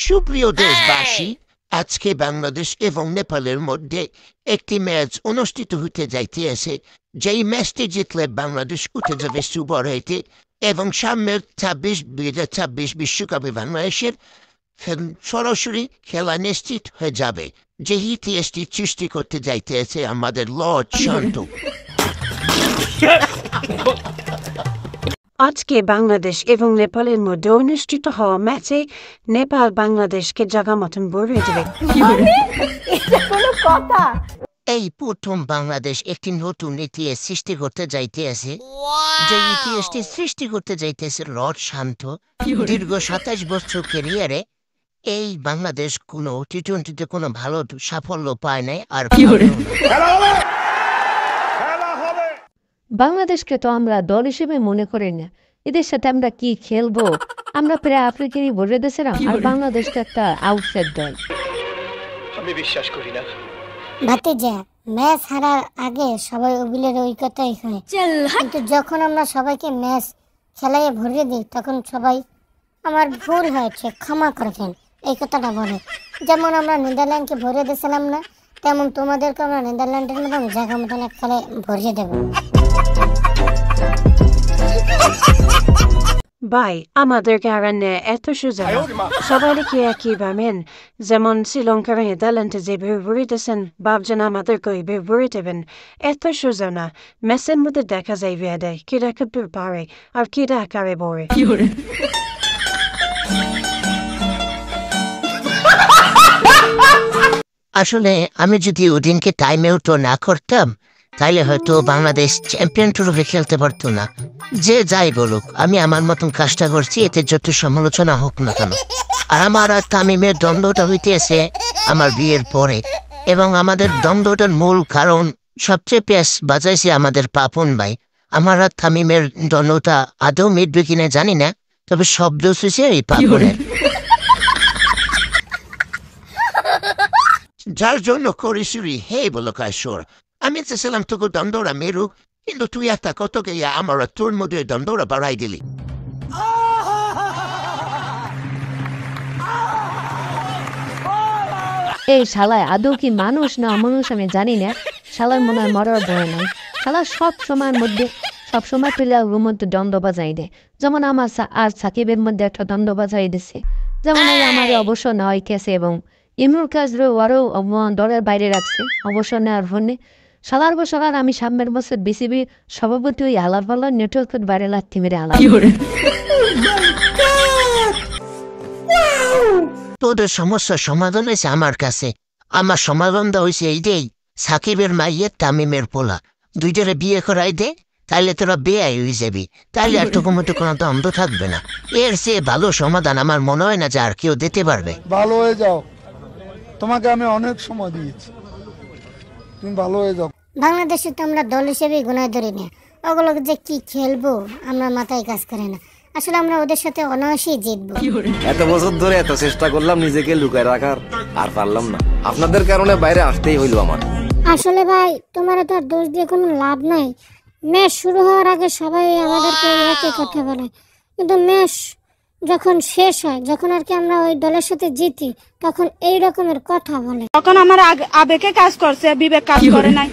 সুপ্রিয় দেশবাসী, আজকে বাংলাদেশ এবং নেপালের মধ্যে একটি ম্যাচ অনুষ্ঠিত হতে যাইতেছে। যেই ম্যাচটি জিতলে বাংলাদেশ উঠে যাবে সুপার এইটে এবং সামনের 2026 বিশ্বকাপে বাংলাদেশের সরাসরি খেলা নিশ্চিত হয়ে যাবে। যে ইতিহাসটি সৃষ্টি করতে যাইতেছে আমাদের লর্ড শান্ত। আজকে বাংলাদেশ এবং নেপালের মধ্যে অনুষ্ঠিত হওয়া ম্যাচে নেপাল বাংলাদেশকে জায়গা মতন ভরিয়ে দেবে। এই প্রথম বাংলাদেশ একটি নতুন ইতিহাস সৃষ্টি করতে যাইতেছে। যে ইতিহাসটি সৃষ্টি করতে যাইতেছে লর্ড শান্ত। দীর্ঘ 27 বছর ক্যারিয়ারে এই বাংলাদেশ কোনো টি-20-তে কোনো ভালো সাফল্য পায় নাই। আর বাংলাদেশকে তো আমরা দল হিসেবে মনে করি না। এদের সাথে আমরা কি খেলবো? আমরা প্রায় আফ্রিকারই ভরে দিয়েছিলাম, আর বাংলাদেশ তো একটা আউটসাইড দল। আমি বিশ্বাস করি না। ভাতিজা, ম্যাচ হারার আগে সবাই ওগুলোর ওই কথাই হয়, কিন্তু যখন আমরা সবাইকে ম্যাচ খেলায় ভরিয়ে দিই তখন সবাই আমার ভুল হয়েছে, ক্ষমা করবেন এই কথাটা বলে। যেমন আমরা নেদারল্যান্ডকে ভরিয়ে দিয়েছিলাম না, তেমন তোমাদেরকে আমরা নেদারল্যান্ডের মতন জায়গা মতন এক খেলায় ভরিয়ে দেবো। ভাই, আমাদের কারণে এত সোজা সবাইকে একই ভাবেন। যেমন শ্রীলঙ্কার নেদারল্যান্ডে যেভাবে ভরে দিয়েছেন, ভাবছেন আমাদেরকে ওইভাবে ভরে দেবেন। এত সোজা না। ম্যাচের মধ্যে দেখা যায় ভেদে কেটা করতে পারে আর কেটা আকারে ভরে। আসলে আমি যদি ওদিনকে টাইম আউট না করতাম তাইলে হয়তো বাংলাদেশ চ্যাম্পিয়ন ট্রফি খেলতে পারতো না। যে যাই বলুক, আমি আমার মতন কাজটা করছি, এতে যত সমালোচনা হোক না কেন। আর আমার আর তামিমের দ্বন্দ্বটা হইতেছে আমার বিয়ের পরে, এবং আমাদের দ্বন্দ্বটার মূল কারণ সবচেয়ে পেস বাজাইছে আমাদের পাপন ভাই। আমার আর তামিমের দ্বন্দ্বটা আদৌ মিটবে কিনা জানি না, তবে শব্দ শুছে এই পাপনের, যার জন্য করিসুরি হে বলো কাশ্বর। আমি চেয়েছিলাম তোকে দ্বন্দ্বরা মেরুক, কিন্তু তুই একটা কত গিয়া আমার তোর মধ্যে দ্বন্দ্বরা বাড়াই দিলি। এই শালায় আদৌ কি মানুষ না অমানুষ আমি জানি না। শালার মনে হয় মরার ভয় নাই। শালা সব সময়ের মধ্যে সবসময় প্লেয়ারের মধ্যে দ্বন্দ্ব বাজাই দেয়। যেমন আমার আর সাকিবের মধ্যে একটা দ্বন্দ্ব বাজাই দিচ্ছে। যেমন আমার অবশ্য নেওয়াই কেছে এবং ইমরুল কাজরেও আরও দলের বাইরে রাখছে অবসর নেওয়ার ফোনে। সালার বছর আর আমি সামনের বছর বিসিবি সভাপতি ওই আলার পাল্লার নেটওয়ার্কের বাইরে লাথি মেরে আলাপ। তোদের সমস্যার সমাধান হয়েছে আমার কাছে। আমার সমাধানটা হয়েছে এই যে সাকিবের মাইয়ের তামিমের পোলা দুইটারে বিয়ে করাই দে, তাইলে তোরা বেয়াই হয়ে যাবি। তাইলে আর তোকে মতো কোনো দ্বন্দ্ব থাকবে না। এর চেয়ে ভালো সমাধান আমার মনে হয় না যে আর কেউ দিতে পারবে। ভালো হয়ে যাও, তোমাকে আমি অনেক সময় দিয়েছি, তুমি ভালো হয়ে যাও। বাংলাদেশে তো আমরা দল হিসেবে গুনায় ধরি না, ওগুলো যে কি খেলবো আমরা মাথায় কাজ করে না। আসলে আমরা ওদের সাথে অনায়াসেই জিতবো। এত বছর ধরে এত চেষ্টা করলাম নিজেকে লুকায় রাখার, আর পারলাম না। আপনাদের কারণে বাইরে আসতেই হইল আমার। আসলে ভাই, তোমার তো আর দোষ দিয়ে কোনো লাভ নাই। ম্যাচ শুরু হওয়ার আগে সবাই আমাদেরকে একই কথা বলে, কিন্তু ম্যাচ যখন শেষ হয়, যখন আর কি আমরা ওই দলের সাথে জিতি, তখন এই রকমের কথা বলে। তখন আমার আবেগে কাজ করছে, বিবেক কাজ করে নাই।